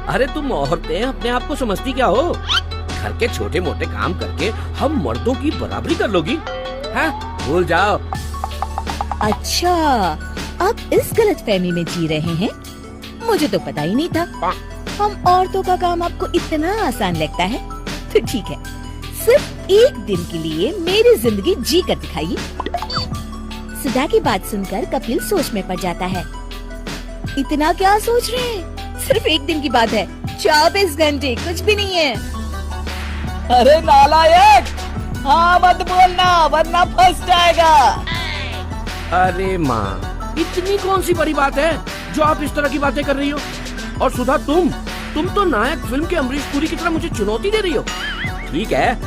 अरे तुम औरतें अपने आप को समझती क्या हो? घर के छोटे मोटे काम करके हम मर्दों की बराबरी कर लोगी? हाँ, भूल जाओ। अच्छा, आप इस गलतफहमी में जी रहे हैं? मुझे तो पता ही नहीं था। हम औरतों का काम आपको इतना आसान लगता है? तो ठीक है, सिर्फ एक दिन के लिए मेरी जिंदगी जी कर दिखाइए। सुधा की बात सुनकर कपिल सोच में पड़ जाता है। इतना क्या सोच रहे हैं? सिर्फ एक दिन की बात है, 24 घंटे कुछ भी नहीं है। अरे नालायक, हाँ मत बोलना वरना फंस जाएगा। अरे माँ, इतनी कौन सी बड़ी बात है जो आप इस तरह की बातें कर रही हो? और सुधा, तुम तो नायक फिल्म के अमरीश पुरी की तरह मुझे चुनौती दे रही हो। ठीक है,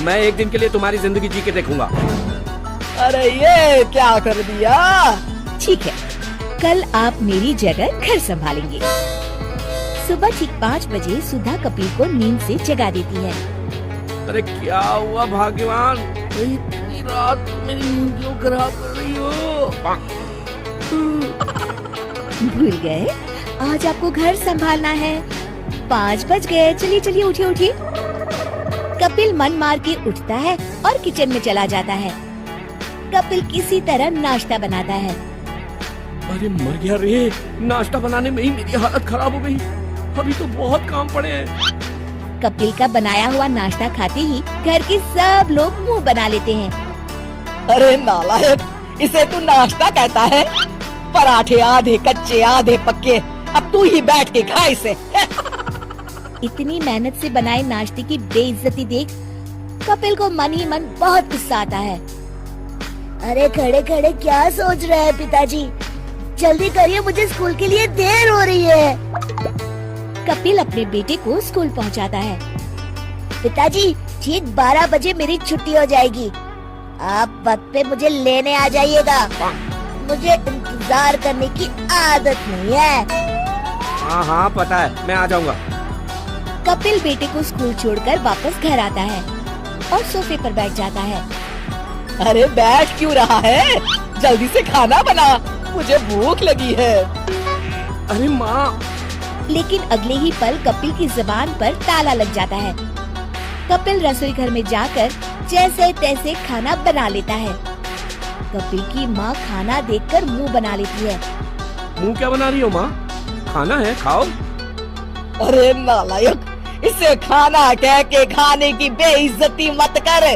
मैं एक दिन के लिए तुम्हारी जिंदगी जी के देखूंगा। अरे ये क्या कर दिया? ठीक है, कल आप मेरी जगह घर संभालेंगे। सुबह ठीक 5 बजे सुधा कपिल को नींद से जगा देती है। अरे क्या हुआ भाग्यवान, इतनी रात मेरी नींद क्यों खराब कर रही हो? भूल गए, आज आपको घर संभालना है। 5 बज गए, चलिए चलिए उठिए उठिए। कपिल मन मार के उठता है और किचन में चला जाता है। कपिल किसी तरह नाश्ता बनाता है। अरे मर गया रे, नाश्ता बनाने में ही मेरी हालत खराब हो गई। अभी तो बहुत काम पड़े हैं। कपिल का बनाया हुआ नाश्ता खाते ही घर के सब लोग मुंह बना लेते हैं। अरे नालायक, इसे तू नाश्ता कहता है? पराठे आधे कच्चे आधे पक्के, अब तू ही बैठ के खा इसे। इतनी मेहनत से बनाए नाश्ते की बेइज्जती देख कपिल को मन ही मन बहुत गुस्सा आता है। अरे खड़े खड़े क्या सोच रहे हैं पिताजी? जल्दी करिए, मुझे स्कूल के लिए देर हो रही है। कपिल अपने बेटे को स्कूल पहुंचाता है। पिताजी, ठीक 12 बजे मेरी छुट्टी हो जाएगी। आप वक्त पे मुझे लेने आ जाइएगा। मुझे इंतजार करने की आदत नहीं है। हाँ हाँ पता है, मैं आ जाऊंगा। कपिल बेटे को स्कूल छोड़कर वापस घर आता है और सोफे पर बैठ जाता है। अरे बैठ क्यों रहा है? जल्दी से खाना बना, मुझे भूख लगी है। अरे माँ। लेकिन अगले ही पल कपिल की जुबान पर ताला लग जाता है। कपिल रसोई घर में जाकर जैसे तैसे खाना बना लेता है। कपिल की माँ खाना देखकर मुंह बना लेती है। मुंह क्या बना रही हो माँ? खाना है, खाओ। अरे नालायक, इसे खाना कह के खाने की बेइज्जती मत कर।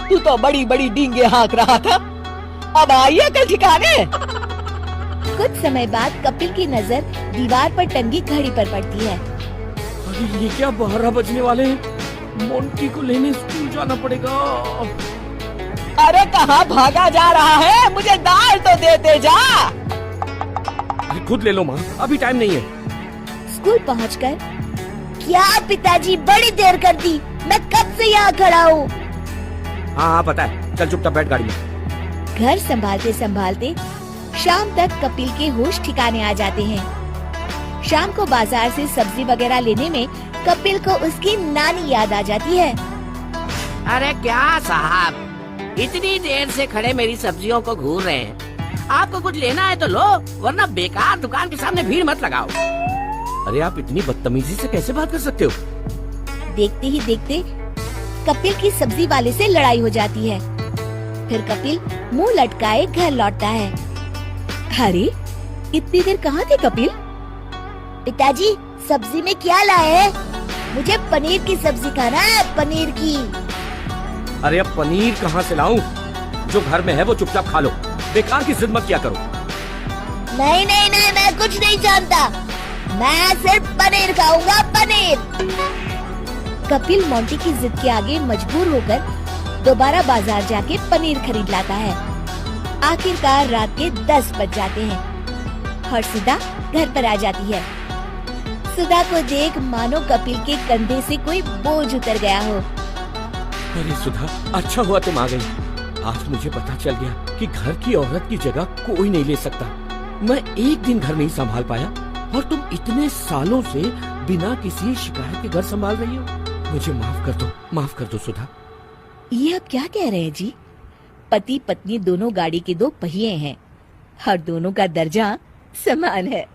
तू तो बड़ी बड़ी डींगे हाँक रहा था, अब आई है कल ठिकाने। कुछ समय बाद कपिल की नजर दीवार पर टंगी घड़ी पर पड़ती है। अरे ये क्या 12 बजने वाले हैं? मोंटी को लेने स्कूल जाना पड़ेगा। अरे कहाँ भागा जा रहा है? मुझे दाल तो देते जा। अरे खुद ले लो माँ, अभी टाइम नहीं है। स्कूल पहुंचकर, क्या पिताजी बड़ी देर कर दी, मैं कब से यहाँ खड़ा हूँ। हाँ हाँ पता है, चल चुपचाप बैठ गाड़ी में। घर संभालते संभालते शाम तक कपिल के होश ठिकाने आ जाते हैं। शाम को बाजार से सब्जी वगैरह लेने में कपिल को उसकी नानी याद आ जाती है। अरे क्या साहब, इतनी देर से खड़े मेरी सब्जियों को घूर रहे हैं। आपको कुछ लेना है तो लो, वरना बेकार दुकान के सामने भीड़ मत लगाओ। अरे आप इतनी बदतमीजी से कैसे बात कर सकते हो? देखते ही देखते कपिल की सब्जी वाले से लड़ाई हो जाती है। फिर कपिल मुंह लटकाए घर लौटता है। अरे इतनी देर कहाँ थे कपिल? पिताजी, सब्जी में क्या लाए हैं? मुझे पनीर की सब्जी खाना है, पनीर की। अरे अब पनीर कहाँ से लाऊं? जो घर में है वो चुपचाप खा लो, बेकार की जिद मत किया करो। नहीं नहीं नहीं, मैं कुछ नहीं जानता, मैं सिर्फ पनीर खाऊंगा, पनीर। कपिल मोंटी की जिद के आगे मजबूर होकर दोबारा बाजार जाके पनीर खरीद लाता है। आखिरकार रात के 10 बज जाते हैं और सुधा घर पर आ जाती है। सुधा को देख मानो कपिल के कंधे से कोई बोझ उतर गया हो। अरे सुधा, अच्छा हुआ तुम आ गई। आज मुझे पता चल गया कि घर की औरत की जगह कोई नहीं ले सकता। मैं एक दिन घर नहीं संभाल पाया और तुम इतने सालों से बिना किसी शिकायत के घर संभाल रही हो। मुझे माफ कर दो सुधा। ये आप क्या कह रहे हैं जी? पति पत्नी दोनों गाड़ी के 2 पहिए हैं और दोनों का दर्जा समान है।